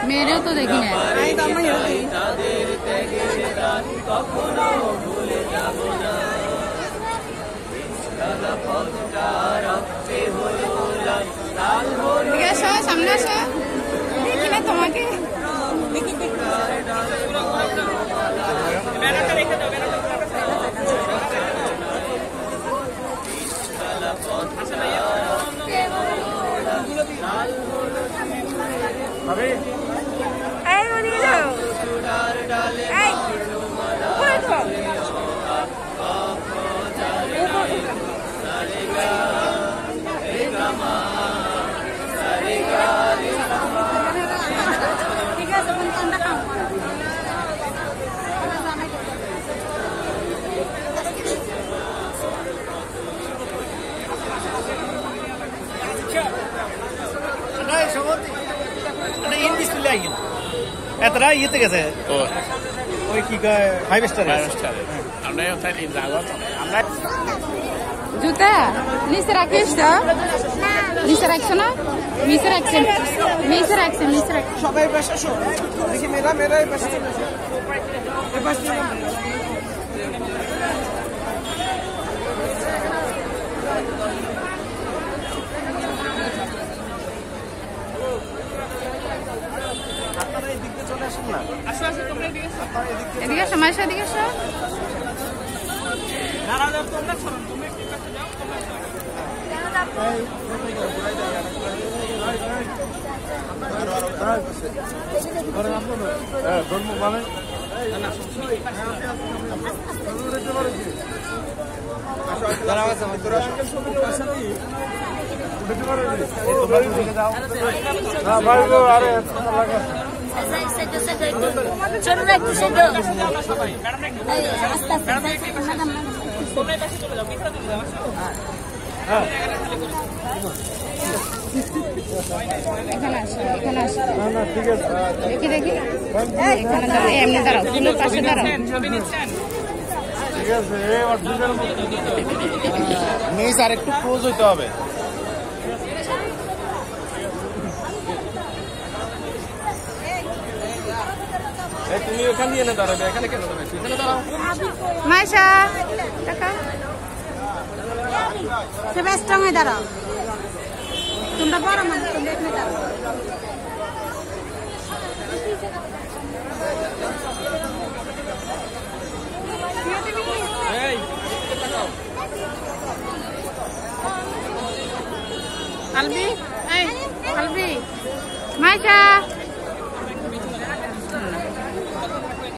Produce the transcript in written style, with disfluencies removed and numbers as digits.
মেয়েরেও তো দেখি না। সামনে আসো, দেখি না তোমাকে। এতটা ইয়েতে গেছে ওই কি কয় 5 স্টার। আমরা জুতা নিচে রাখিস তো, নিচে রাখছো না? নিচে রাখছেন, নিচে রাখছেন, নিচে রাখছেন। সবাই বসে শো দেখি মেরা মেরা বসে এদিকে আসো, মায়ের সাথে এদিকে আসো। এখানে আসো, এখানে আসো। দেখি দেখি, এখানে দাঁড়াও, এমনি দাঁড়াও, ফুলের পাশে দাঁড়াও। নিজ আর একটু ক্লোজ হইতে হবে। তুমি ওখানে নিয়ে দাঁড়াবে, এখানে কেন দাঁড়াবে? এখানে দাঁড়াও। মাইশা টাকা সে স্ট্রং হয়ে দাঁড়াও। তোমরা বড় মানুষ, তোমরা এখানে দাঁড়াও। আলবি, এই আলবি, মাইশা